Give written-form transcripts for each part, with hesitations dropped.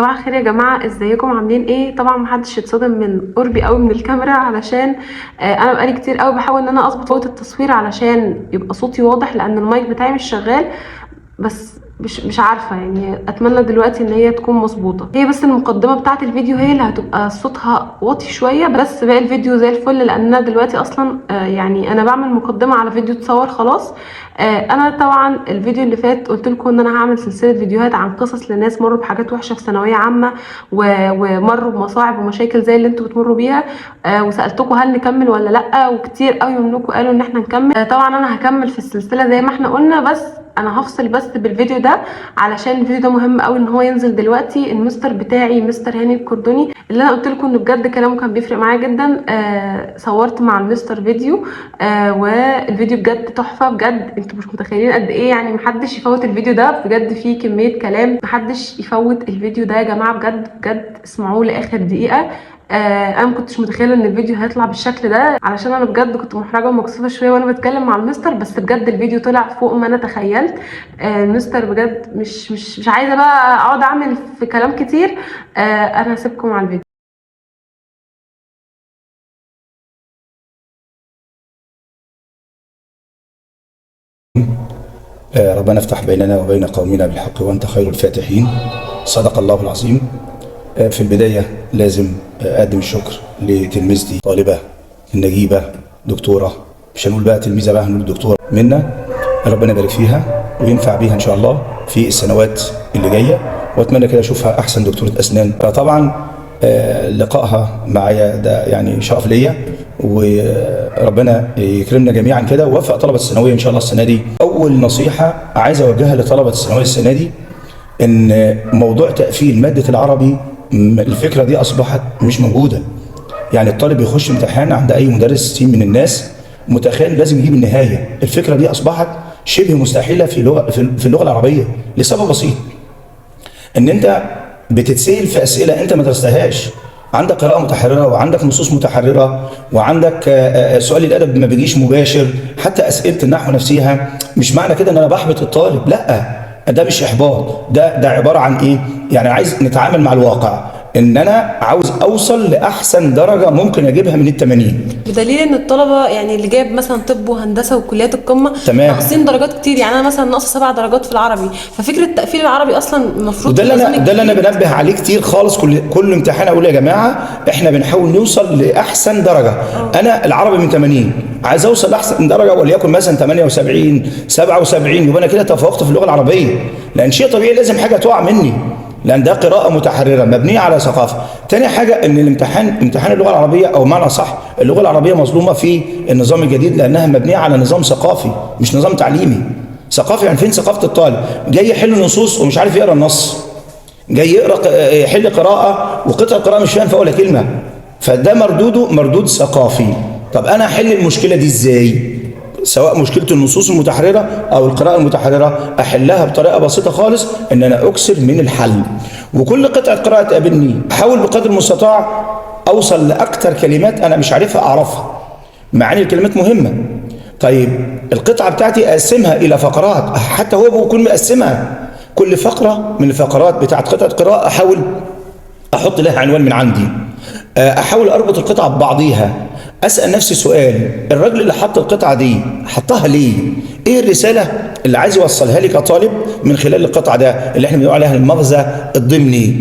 صباح الخير يا جماعه، ازيكم عاملين ايه؟ طبعا محدش يتصدم من قربي قوي من الكاميرا علشان انا بقالي كتير قوي بحاول ان انا اظبط صوت التصوير علشان يبقى صوتي واضح، لان المايك بتاعي مش شغال. بس مش عارفه، يعني اتمنى دلوقتي ان هي تكون مظبوطه. هي بس المقدمه بتاعه الفيديو هي اللي هتبقى صوتها واطي شويه، بس باقي الفيديو زي الفل، لان انا دلوقتي اصلا يعني انا بعمل مقدمه على فيديو اتصور خلاص. انا طبعا الفيديو اللي فات قلت لكم ان انا هعمل سلسله فيديوهات عن قصص لناس مروا بحاجات وحشه في ثانويه عامه ومروا بمصاعب ومشاكل زي اللي انتوا بتمروا بيها. وسالتكم هل نكمل ولا لا، وكتير قوي منكم قالوا ان احنا نكمل. طبعا انا هكمل في السلسله زي ما احنا قلنا، بس انا هفصل بس بالفيديو ده علشان الفيديو ده مهم قوي ان هو ينزل دلوقتي. المستر بتاعي مستر هاني الكردوني اللي انا قلت لكم انه بجد كلامه كان بيفرق معايا جدا، صورت مع المستر فيديو، والفيديو بجد تحفه بجد. انتوا مش متخيلين قد ايه، يعني محدش يفوت الفيديو ده، بجد فيه كميه كلام، محدش يفوت الفيديو ده يا جماعه، بجد بجد اسمعوه لاخر دقيقه. انا ما كنتش متخيله ان الفيديو هيطلع بالشكل ده، علشان انا بجد كنت محرجه ومكسوفه شويه وانا بتكلم مع المستر، بس بجد الفيديو طلع فوق ما انا تخيلت. المستر بجد مش عايزه بقى اقعد اعمل في كلام كتير. انا هسيبكم على الفيديو. ربنا افتح بيننا وبين قومنا بالحق وانت خير الفاتحين. صدق الله العظيم. في البدايه لازم اقدم الشكر لتلميذتي طالبه النجيبه دكتوره، مش هنقول بقى تلميذه بقى، هنقول دكتوره منا. ربنا يبارك فيها وينفع بيها ان شاء الله في السنوات اللي جايه، واتمنى كده اشوفها احسن دكتوره اسنان. طبعا لقائها معايا ده يعني شرف ليا، وربنا يكرمنا جميعا كده ووفق طلبه الثانويه ان شاء الله السنه دي. اول نصيحه عايز اوجهها لطلبه الثانويه السنه دي ان موضوع تقفيل ماده العربي، الفكره دي اصبحت مش موجوده. يعني الطالب يخش امتحان عند اي مدرس من الناس متخيل لازم يجيب النهايه، الفكره دي اصبحت شبه مستحيله في اللغه العربيه لسبب بسيط، ان انت بتتسأل في اسئله انت ما درستهاش. عندك قراءه متحرره، وعندك نصوص متحرره، وعندك سؤال الادب ما بيجيش مباشر، حتى اسئله النحو نفسها. مش معنى كده ان انا بحبط الطالب، لا، ده مش احباط، ده عباره عن ايه؟ يعني عايز نتعامل مع الواقع، ان انا عاوز اوصل لاحسن درجه ممكن اجيبها من ال80. بدليل ان الطلبه يعني اللي جايب مثلا طب وهندسه وكليات القمه تمام ناقصين درجات كتير. يعني انا مثلا ناقصه 7 درجات في العربي، ففكره تقفيل العربي اصلا المفروض وده اللي انا بنبه عليه كتير خالص. كل امتحان اقول يا جماعه احنا بنحاول نوصل لاحسن درجه. انا العربي من 80 عايز اوصل لاحسن درجه، وليكن مثلا 78 77، يبقى انا كده تفوقت في اللغه العربيه، لان شيء طبيعي لازم حاجه تقع مني، لان ده قراءه متحرره مبنيه على ثقافه. تاني حاجه ان امتحان اللغه العربيه، او معنى صح اللغه العربيه مظلومه في النظام الجديد، لانها مبنيه على نظام ثقافي مش نظام تعليمي. ثقافي يعني فين ثقافه الطالب؟ جاي يحل نصوص ومش عارف يقرا النص، جاي يحل قراءه وقطع قراءه مش فاهم فيها ولا كلمه، فده مردود ثقافي. طب انا احل المشكله دي ازاي؟ سواء مشكله النصوص المتحرره او القراءه المتحرره، احلها بطريقه بسيطه خالص، ان انا اكثر من الحل. وكل قطعه قراءه تقابلني احاول بقدر المستطاع اوصل لاكثر كلمات انا مش عارفها اعرفها. معاني الكلمات مهمه. طيب القطعه بتاعتي اقسمها الى فقرات، حتى هو بيكون مقسمها. كل فقره من الفقرات بتاعت قطعه قراءه احاول احط لها عنوان من عندي، احاول اربط القطعه ببعضيها، اسال نفسي سؤال: الراجل اللي حط القطعه دي حطها ليه؟ ايه الرساله اللي عايز يوصلها لي كطالب من خلال القطعه ده، اللي احنا بنقول عليها المغزى الضمني.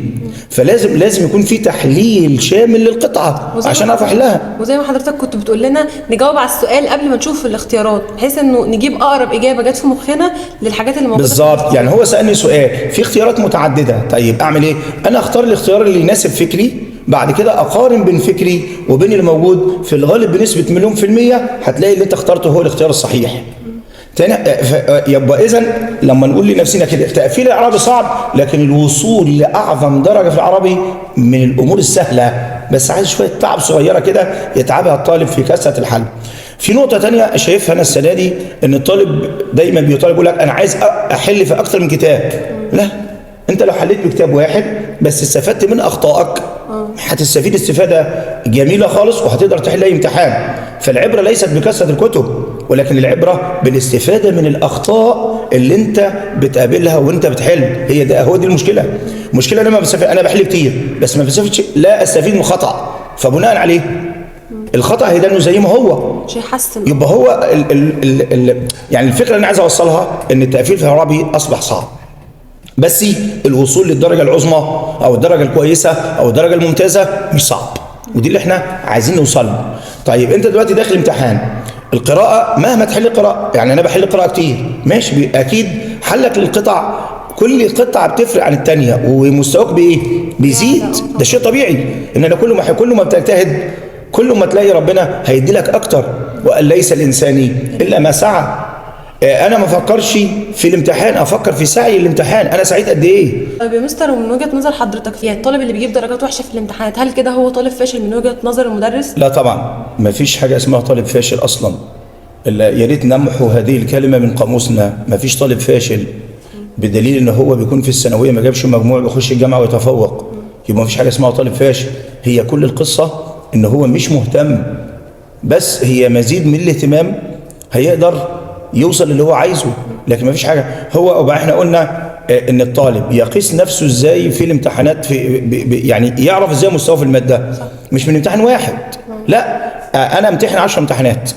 فلازم يكون في تحليل شامل للقطعه عشان اعرف احلها. وزي ما حضرتك كنت بتقول لنا نجاوب على السؤال قبل ما نشوف الاختيارات، بحيث انه نجيب اقرب اجابه جت في مخنا للحاجات اللي موجوده بالظبط. يعني هو سالني سؤال في اختيارات متعدده، طيب اعمل ايه؟ انا اختار الاختيار اللي يناسب فكري، بعد كده اقارن بين فكري وبين اللي موجود، في الغالب بنسبه مليون في المية هتلاقي اللي انت اخترته هو الاختيار الصحيح. تاني يبقى اذا لما نقول لنفسنا كده تقفيل العربي صعب، لكن الوصول لاعظم درجه في العربي من الامور السهله، بس عايز شويه تعب صغيره كده يتعبها الطالب في كثره الحل. في نقطه تانية شايفها انا السنه دي، ان الطالب دايما بيطالب يقول لك انا عايز احل في اكتر من كتاب. لا، انت لو حليت بكتاب واحد بس استفدت من اخطائك هتستفيد استفاده جميله خالص، وهتقدر تحل اي امتحان. فالعبره ليست بكثره الكتب، ولكن العبره بالاستفاده من الاخطاء اللي انت بتقابلها وانت بتحل. هو دي المشكله. المشكله انا بحل كتير بس ما بستفيدش، لا استفيد من خطا، فبناء عليه الخطا هيدانه زي ما هو مش هيحسن. يبقى هو يعني الفكره اللي انا عايز اوصلها ان التقفيل في الكهربي اصبح صعب، بس الوصول للدرجه العظمى او الدرجه الكويسه او الدرجه الممتازه مش صعب، ودي اللي احنا عايزين نوصل له. طيب انت دلوقتي داخل امتحان القراءه، مهما تحل قراءه، يعني انا بحل قراءه كتير ماشي، اكيد حلك للقطع كل قطعه بتفرق عن الثانيه ومستواك بيزيد، ده شيء طبيعي. ان انا كل ما بتجتهد كل ما تلاقي ربنا هيدي لك اكتر، وقال ليس الانسان الا ما سعى. انا ما افكرش في الامتحان، افكر في سعي الامتحان، انا سعيت قد ايه. طيب يا مستر، ومن وجهه نظر حضرتك فيها الطالب اللي بيجيب درجات وحشه في الامتحانات، هل كده هو طالب فاشل من وجهه نظر المدرس؟ لا طبعا، ما فيش حاجه اسمها طالب فاشل اصلا. يا ريت نمحو هذه الكلمه من قاموسنا. ما فيش طالب فاشل، بدليل ان هو بيكون في الثانويه ما جابش مجموع بيخش الجامعه ويتفوق، يبقى ما فيش حاجه اسمها طالب فاشل. هي كل القصه ان هو مش مهتم، بس هي مزيد من الاهتمام هيقدر يوصل اللي هو عايزه. لكن ما فيش حاجه. هو احنا قلنا ان الطالب يقيس نفسه ازاي في الامتحانات، يعني يعرف ازاي مستواه في الماده، مش من امتحان واحد. لا، انا امتحن 10 امتحانات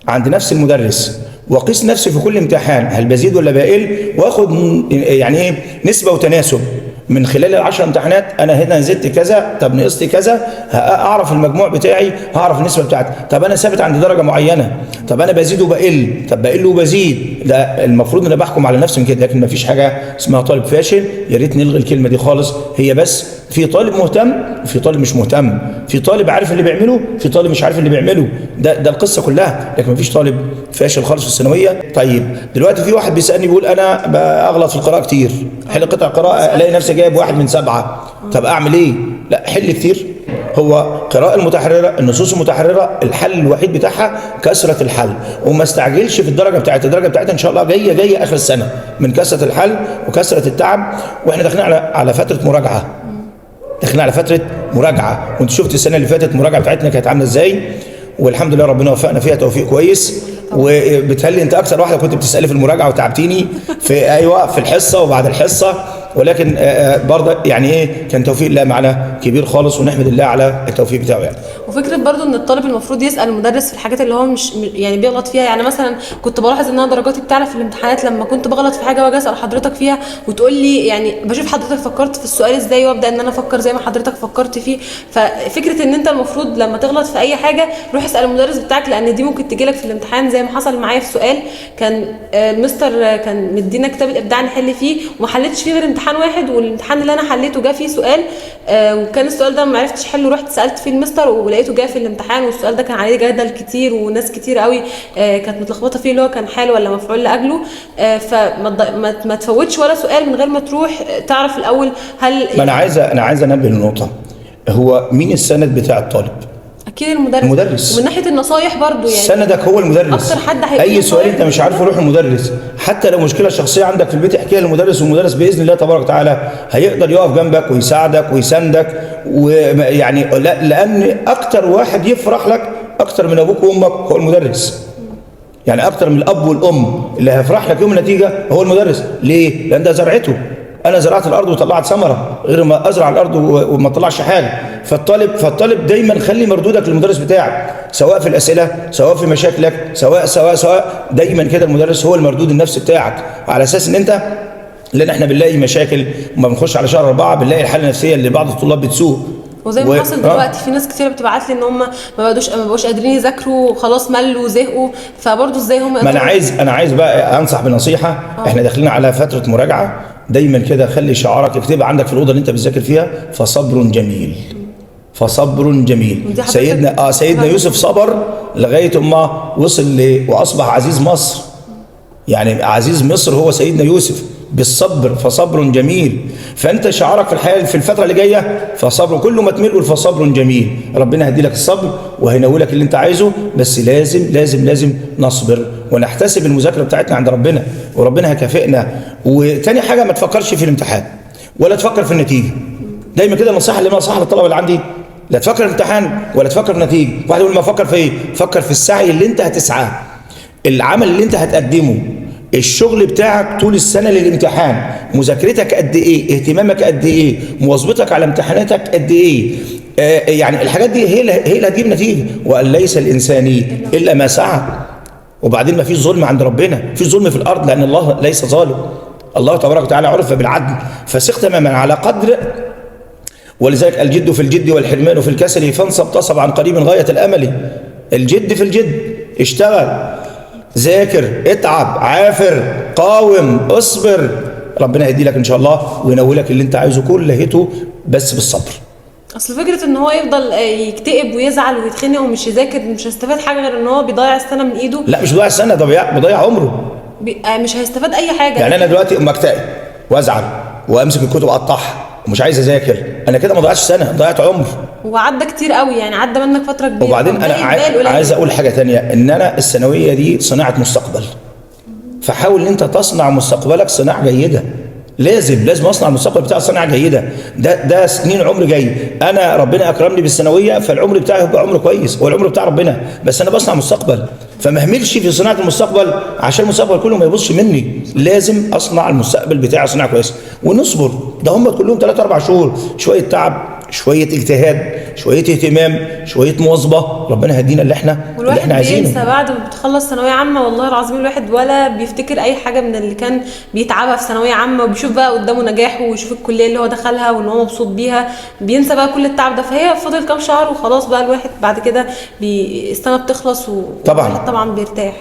عند نفس المدرس واقيس نفسي في كل امتحان هل بزيد ولا بقل، واخد يعني ايه نسبه وتناسب من خلال ال10 امتحانات. انا هنا نزلت كذا، طب نقصت كذا، اعرف المجموع بتاعي، هعرف النسبه بتاعتي. طب انا ثابت عند درجه معينه، طب انا بزيد وبقل، طب بقل وبزيد. ده المفروض ان انا بحكم على نفسي من كده. لكن ما فيش حاجه اسمها طالب فاشل، يا ريت نلغي الكلمه دي خالص. هي بس في طالب مهتم وفي طالب مش مهتم، في طالب عارف اللي بيعمله، في طالب مش عارف اللي بيعمله. ده القصه كلها. لكن ما فيش طالب فاشل خالص في الثانويه. طيب دلوقتي في واحد بيسالني بيقول انا بغلط في القراءه كتير، حل قطع قراءه الاقي نفسي جايب 1 من 7. طب اعمل ايه؟ لا، حل كتير. هو القراءة المتحررة، النصوص المتحررة، الحل الوحيد بتاعها كثرة الحل، وما استعجلش في الدرجة بتاعتها. الدرجة بتاعتها ان شاء الله جاية اخر السنة من كثرة الحل وكثرة التعب. واحنا داخلين على فترة مراجعة، داخلين على فترة مراجعة. وانت شفت السنة اللي فاتت المراجعة بتاعتنا كانت عاملة ازاي، والحمد لله ربنا وفقنا فيها توفيق كويس. وبتهيألي انت اكثر واحده كنت بتسالي في المراجعه وتعبتيني في الحصه وبعد الحصه، ولكن برضه يعني ايه كان توفيق الله معنا كبير خالص، ونحمد الله على التوفيق بتاعه يعني. وفكره برضه ان الطالب المفروض يسال المدرس في الحاجات اللي هو مش يعني بيغلط فيها. يعني مثلا كنت بلاحظ ان انا درجاتي بتعلى في الامتحانات لما كنت بغلط في حاجه واجي اسال حضرتك فيها وتقول لي، يعني بشوف حضرتك فكرت في السؤال ازاي وابدا ان انا افكر زي ما حضرتك فكرت فيه. ففكره ان انت المفروض لما تغلط في اي حاجه روح اسال المدرس بتاعك، لان دي ممكن تجي لك في الامتحان. زي ما حصل معايا في سؤال كان المستر كان مدينا كتاب الابداع نحل فيه وما حلتش فيه غير امتحان واحد، والامتحان اللي انا حليته جه فيه سؤال وكان السؤال ده ما عرفتش حله، رحت سالت فيه المستر ولقيته جه في الامتحان. والسؤال ده كان عليه جدل كتير وناس كتير قوي كانت متلخبطه فيه اللي هو كان حال ولا مفعول لاجله. فما تفوتش ولا سؤال من غير ما تروح تعرف الاول هل ما انا عايز انبه للنقطه. هو مين السند بتاع الطالب؟ اكيد المدرس. ومن ناحيه النصايح برضو يعني سندك هو المدرس. اكتر حد اي سؤال انت مش عارفه روح المدرس. حتى لو مشكله شخصيه عندك في البيت احكيها للمدرس، والمدرس باذن الله تبارك وتعالى هيقدر يقف جنبك ويساعدك ويساندك. ويعني لان اكتر واحد يفرح لك اكتر من ابوك وامك هو المدرس. يعني اكتر من الاب والام اللي هيفرح لك يوم النتيجه هو المدرس. ليه؟ لان ده زرعته. انا زرعت الارض وطلعت ثمره، غير ما ازرع الارض وما طلعش حاجه. فالطالب دايما خلي مردودك للمدرس بتاعك، سواء في الاسئله، سواء في مشاكلك، سواء دايما كده المدرس هو المردود النفسي بتاعك، على اساس ان انت، لان احنا بنلاقي مشاكل وما بنخش على شهر 4 بنلاقي الحاله النفسيه اللي بعض الطلاب بتسوء. وزي ما حصل دلوقتي في ناس كتير بتبعت لي ان هم ما بقوش قادرين يذاكروا وخلاص ملوا وزهقوا. فبرضه ازاي هم ما انا عايز بقى انصح بنصيحه. احنا داخلين على فتره مراجعه، دايما كده خلي شعارك اكتبها عندك في الاوضه اللي انت بتذاكر فيها، فصبر جميل. فصبر جميل. سيدنا يوسف صبر لغايه ما وصل واصبح عزيز مصر. يعني عزيز مصر هو سيدنا يوسف بالصبر، فصبر جميل. فانت شعارك في الحياه في الفتره اللي جايه فصبر، كل ما تمل فصبر جميل. ربنا هيدي لك الصبر وهينولك اللي انت عايزه، بس لازم لازم لازم نصبر ونحتسب المذاكره بتاعتنا عند ربنا، وربنا هيكافئنا. وتاني حاجه ما تفكرش في الامتحان ولا تفكر في النتيجه. دايما كده النصيحه اللي بنصحها للطلبه اللي عندي، لا تفكر في الامتحان ولا تفكر في النتيجه. واحد يقول ما افكر في ايه؟ فكر في السعي اللي انت هتسعاه. العمل اللي انت هتقدمه، الشغل بتاعك طول السنه للامتحان، مذاكرتك قد ايه، اهتمامك قد ايه، مواظبتك على امتحاناتك قد ايه، يعني الحاجات دي هي اللي هتجيب نتيجه. وان ليس الانسان الا ما سعى. وبعدين ما فيش ظلم عند ربنا، في ظلم في الارض، لان الله ليس ظالم. الله تبارك وتعالى عرف بالعدل، فثق تماما على قدر. ولذلك الجد في الجد والحرمان في الكسل، فانصب تصب عن قريب غايه الامل. الجد في الجد، اشتغل، ذاكر، اتعب، عافر، قاوم، اصبر، ربنا يهدي لك ان شاء الله وينول لك اللي انت عايزه كلهته، بس بالصبر. اصل فكره ان هو يفضل يكتئب ويزعل ويتخنق ومش يذاكر، مش هيستفاد حاجه غير ان هو بيضيع السنه من ايده. لا مش بيضيع السنه، ده بيضيع عمره. مش هيستفاد اي حاجه. يعني انا دلوقتي اما اكتئب وازعل وامسك الكتب اقطعها ومش عايز اذاكر، انا كده ما ضيعتش سنه، ضيعت عمر. وعدى كتير قوي، يعني عدى منك فتره كبيره. وبعدين انا عايز اقول حاجه تانية، ان انا الثانويه دي صناعه مستقبل، فحاول ان انت تصنع مستقبلك صناعه جيده. لازم اصنع المستقبل بتاعي صناعه جيده. ده سنين عمر جاي، انا ربنا اكرمني بالثانويه، فالعمر بتاعي هيبقى عمر كويس، هو العمر بتاع ربنا، بس انا بصنع مستقبل، فما اهملش في صناعه المستقبل عشان المستقبل كله ما يبصش مني. لازم اصنع المستقبل بتاعي صناعه كويسه، ونصبر. ده هم كلهم 3 4 شهور، شويه تعب، شويه اجتهاد، شويه اهتمام، شويه مواظبه، ربنا هيدينا اللي احنا عايزينه. بينسى بعد ما بتخلص ثانويه عامه، والله العظيم الواحد ولا بيفتكر اي حاجه من اللي كان بيتعبها في ثانويه عامه، وبيشوف بقى قدامه نجاحه ويشوف الكليه اللي هو دخلها وان هو مبسوط بيها، بينسى بقى كل التعب ده. فهي فضل كام شهر وخلاص بقى، الواحد بعد كده السنه بتخلص طبعا بيرتاح.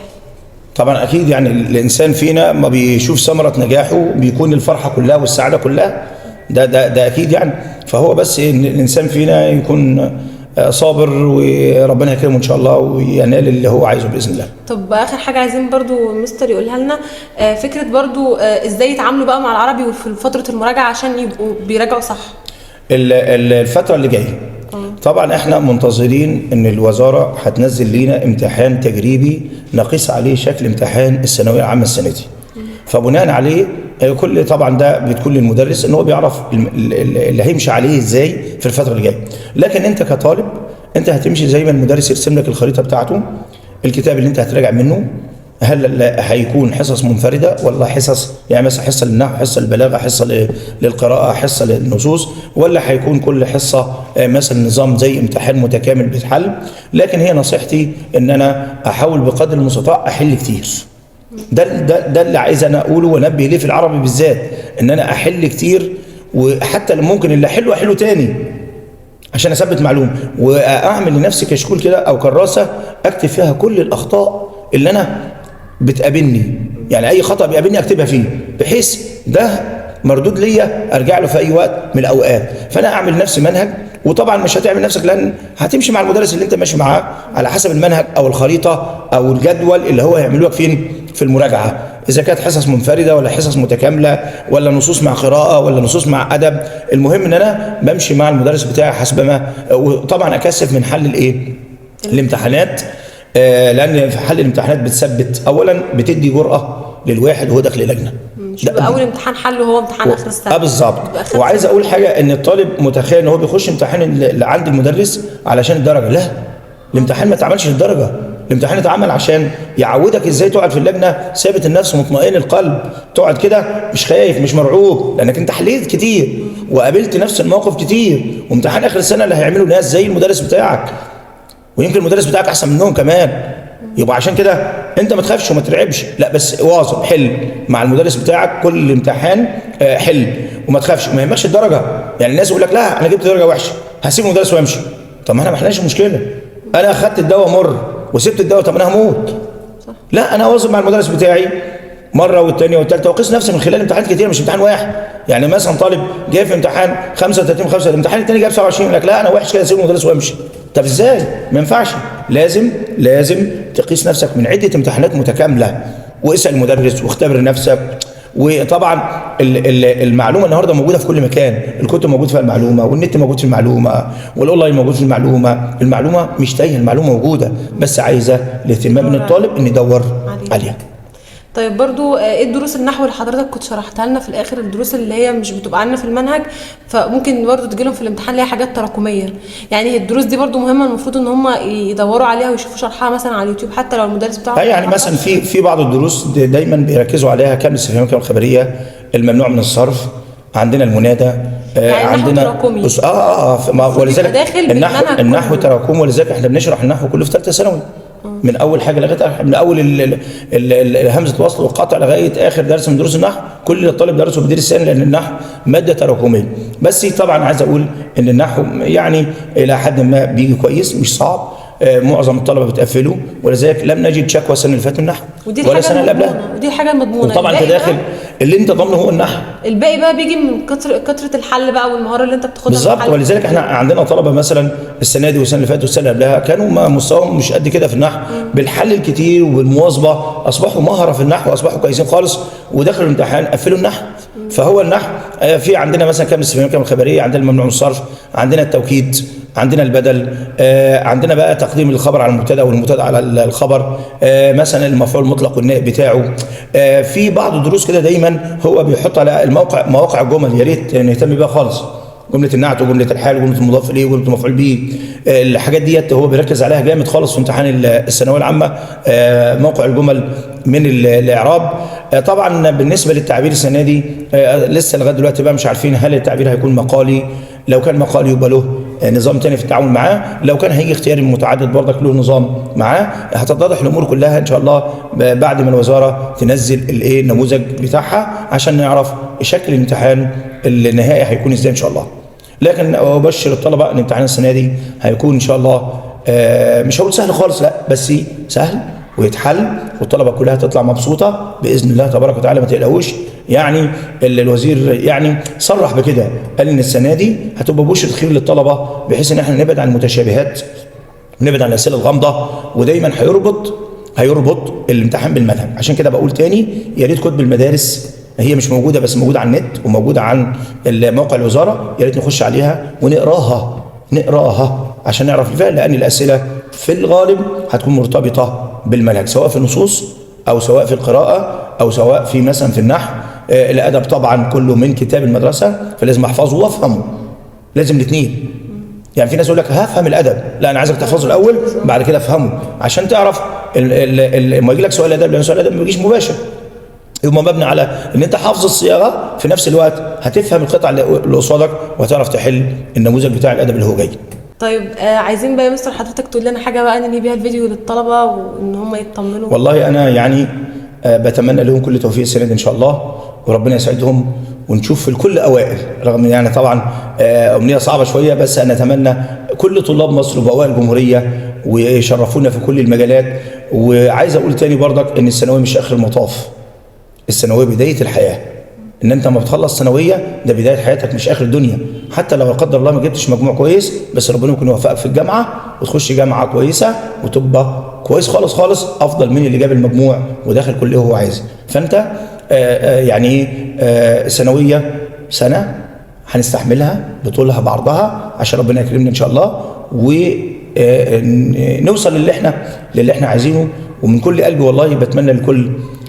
طبعا اكيد، يعني الانسان فينا ما بيشوف ثمره نجاحه بيكون الفرحه كلها والسعاده كلها، ده اكيد يعني. فهو بس ان الانسان فينا يكون صابر، وربنا يكرمه ان شاء الله وينال اللي هو عايزه باذن الله. طب اخر حاجه عايزين برضو مستر يقولها لنا، فكره برضو ازاي يتعاملوا بقى مع العربي وفي فتره المراجعه عشان يبقوا بيراجعوا صح الفتره اللي جايه. طبعا احنا منتظرين ان الوزاره هتنزل لينا امتحان تجريبي نقيس عليه شكل امتحان الثانويه العامه السنه دي، فبناء عليه كل طبعا ده بتكون للمدرس ان هو بيعرف اللي هيمشي عليه ازاي في الفتره اللي جايه. لكن انت كطالب انت هتمشي زي ما المدرس يرسم لك الخريطه بتاعته، الكتاب اللي انت هتراجع منه، هل هيكون حصص منفرده ولا حصص، يعني مثلا حصه للنحو، حصه للبلاغه، حصه للقراءه، حصه للنصوص، ولا هيكون كل حصه مثلا نظام زي امتحان متكامل بيتحل. لكن هي نصيحتي ان انا احاول بقدر المستطاع احل كتير. ده اللي عايز انا اقوله وانبه ليه في العربي بالذات، ان انا احل كتير، وحتى ممكن اللي احله تاني عشان اثبت معلومه، واعمل لنفسي كشكول كده او كراسه اكتب فيها كل الاخطاء اللي انا بتقابلني، يعني اي خطا بيقابلني اكتبها فيه، بحيث ده مردود ليا ارجع له في اي وقت من الاوقات. فانا اعمل لنفسي منهج، وطبعا مش هتعمل نفسك، لان هتمشي مع المدرس اللي انت ماشي معاه على حسب المنهج او الخريطه او الجدول اللي هو هيعملوه لك فين في المراجعه، اذا كانت حصص منفرده ولا حصص متكامله ولا نصوص مع قراءه ولا نصوص مع ادب. المهم ان انا بمشي مع المدرس بتاعي حسب ما، وطبعا اكثف من حل الامتحانات، لان في حل الامتحانات بتثبت، اولا بتدي جرأه للواحد وهو داخل اللجنه، مش بيبقى اول امتحان حله هو امتحان اخر السنه. بالظبط. وعايز اقول حاجه، ان الطالب متخيل ان هو بيخش امتحان اللي عند المدرس علشان الدرجه، لا، الامتحان ما اتعملش للدرجه، الامتحان اتعمل عشان يعودك ازاي تقعد في اللجنه ثابت النفس مطمئن القلب، تقعد كده مش خايف مش مرعوب، لانك انت حليت كتير وقابلت نفس الموقف كتير. وامتحان اخر السنه اللي هيعمله ناس زي المدرس بتاعك، ويمكن المدرس بتاعك احسن منهم كمان. يبقى عشان كده انت ما تخافش وما ترعبش، لا بس واظب، حل مع المدرس بتاعك كل امتحان، حل وما تخافش، ما يهمكش الدرجه. يعني الناس يقول لك لا انا جبت درجه وحشه هسيب المدرس وامشي، طب ما احنا ما حلناش المشكله، انا اخدت الدواء مر وسبت الدواء، طب انا هموت. لا، انا واظب مع المدرس بتاعي مره والثانيه والثالثه، واقيس نفسي من خلال امتحانات كتير مش امتحان واحد. يعني مثلا طالب جاي في امتحان 35 5، الامتحان الثاني جاب 27، يقول لك لا انا وحش كده اسيب المدرس وامشي. طب ازاي؟ ما ينفعش، لازم تقيس نفسك من عده امتحانات متكامله، واسال المدرس واختبر نفسك. وطبعا المعلومه النهارده موجوده في كل مكان، الكتب موجود فيها المعلومه، والنت موجود في المعلومه، والاونلاين موجود في المعلومه مش تايهه، المعلومه موجوده، بس عايزه الاهتمام من الطالب ان يدور عليها. طيب برضو ايه الدروس النحو اللي حضرتك كنت شرحتها لنا في الاخر، الدروس اللي هي مش بتبقى عندنا في المنهج فممكن برضو تجيلهم في الامتحان اللي هي حاجات تراكميه، يعني الدروس دي برضو مهمه المفروض ان هم يدوروا عليها ويشوفوا شرحها مثلا على اليوتيوب حتى لو المدرس بتاعهم يعني مثلا في بعض الدروس دايما بيركزوا عليها كم الاستفهام كم الخبريه، الممنوع من الصرف، عندنا المنادى، يعني عندنا تراكمي. ولذلك النحو تراكمي، ولذلك احنا بنشرح النحو كله في ثالثه ثانوي من اول حاجه لغايه من اول همزه الوصل والقطع لغايه اخر درس من دروس النحو، كل الطالب درسه بدرس ثاني لان النحو ماده تراكميه. بس طبعا عايز اقول ان النحو يعني الى حد ما بيجي كويس مش صعب، معظم الطلبه بتقفله، ولذلك لم نجد شكوى السنه اللي فاتت من النحو ولا السنه اللي قبلها، ودي حاجه مضمونه. وطبعا انت داخل اللي انت ضامنه هو النحو، الباقي بقى بيجي من كثره الحل بقى والمهاره اللي انت بتاخدها بالظبط. ولذلك احنا عندنا طلبه مثلا السنه دي والسنه اللي فاتت والسنه اللي قبلها كانوا مستواهم مش قد كده في النحو، بالحل الكتير وبالمواظبه اصبحوا مهره في النحو واصبحوا كويسين خالص، ودخلوا الامتحان قفلوا النحو. فهو النحو في عندنا مثلا كم الاستفهام كم الخبريه، عندنا الممنوع من الصرف، عندنا التوكيد، عندنا البدل، عندنا بقى تقديم الخبر على المبتدا والمبتدا على الخبر، مثلا المفعول المطلق والنائب بتاعه. في بعض الدروس كده دايما هو بيحط على الموقع مواقع الجمل، يا ريت نهتم بيها خالص، جمله النعت وجمله الحال وجمله المضاف اليه وجمله المفعول به، الحاجات ديت هو بيركز عليها جامد خالص في امتحان الثانويه العامه، موقع الجمل من الاعراب. طبعا بالنسبه للتعبير السنه دي لسه لغايه دلوقتي بقى مش عارفين هل التعبير هيكون مقالي، لو كان مقالي يبقى له نظام تاني في التعامل معاه، لو كان هيجي اختياري متعدد برضك له نظام معاه. هتتضح الامور كلها ان شاء الله بعد ما الوزاره تنزل النموذج بتاعها عشان نعرف شكل الامتحان النهائي هيكون ازاي ان شاء الله. لكن ابشر الطلبه ان امتحان السنه دي هيكون ان شاء الله مش هقول سهل خالص، لا بس سهل ويتحل، والطلبه كلها تطلع مبسوطه باذن الله تبارك وتعالى، ما تقلقوش. يعني الوزير يعني صرح بكده، قال ان السنه دي هتبقى بشرة خير للطلبه، بحيث ان احنا نبعد عن المتشابهات ونبعد عن الاسئله الغامضه، ودايما هيربط الامتحان بالمنهج. عشان كده بقول تاني، يا ريت كتب المدارس هي مش موجوده بس موجوده على النت وموجوده عن موقع الوزاره، يا ريت نخش عليها ونقراها عشان نعرف الفعل، لان الاسئله في الغالب هتكون مرتبطه بالمنهج، سواء في النصوص او سواء في القراءه او سواء في مثلا في النحو. الادب طبعا كله من كتاب المدرسه، فلازم احفظه وافهمه، لازم الاثنين. يعني في ناس يقول لك هفهم الادب، لا انا عايزك تحفظه الاول بعد كده افهمه عشان تعرف لما يجي لك سؤال ادب، لان سؤال الادب ما بيجيش مباشر، يبقى مبني على ان انت حافظ الصياغه، في نفس الوقت هتفهم القطعه اللي قصادك وهتعرف تحل النموذج بتاع الادب اللي هو جاي. طيب عايزين بقى يا مستر حضرتك تقول لنا حاجه بقى ننهي بيها الفيديو للطلبه وان هم يطمنوا. والله انا يعني بتمنى لهم كل توفيق السنه دي ان شاء الله، وربنا يسعدهم ونشوف في الكل اوائل، رغم يعني طبعا امنيه صعبه شويه، بس انا اتمنى كل طلاب مصر واوائل الجمهوريه ويشرفونا في كل المجالات. وعايز اقول تاني برضك ان الثانويه مش اخر المطاف، الثانويه بدايه الحياه، ان انت لما بتخلص ثانويه ده بدايه حياتك مش اخر الدنيا. حتى لو لا قدر الله ما جبتش مجموع كويس، بس ربنا يكون يوفقك في الجامعه وتخش جامعه كويسه وتبقى كويس خالص خالص، افضل من اللي جاب المجموع وداخل كل اللي هو عايزه. فانت يعني ثانويه سنه هنستحملها بطولها بعرضها عشان ربنا يكرمنا ان شاء الله، ونوصل للي احنا عايزينه. ومن كل قلبي والله بتمنى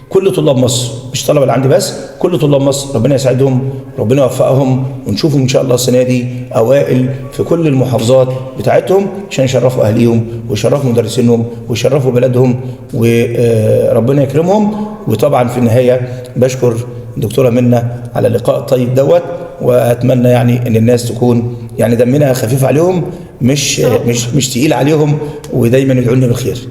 كل طلاب مصر، مش طلبه اللي عندي بس، كل طلاب مصر ربنا يسعدهم، ربنا يوفقهم، ونشوفهم ان شاء الله السنه دي اوائل في كل المحافظات بتاعتهم عشان يشرفوا اهليهم ويشرفوا مدرسينهم ويشرفوا بلدهم وربنا يكرمهم. وطبعا في النهايه بشكر الدكتوره منى على اللقاء الطيب دوت، واتمنى يعني ان الناس تكون يعني دمنا خفيف عليهم مش تقيل عليهم، ودايما يدعوا لنا بالخير.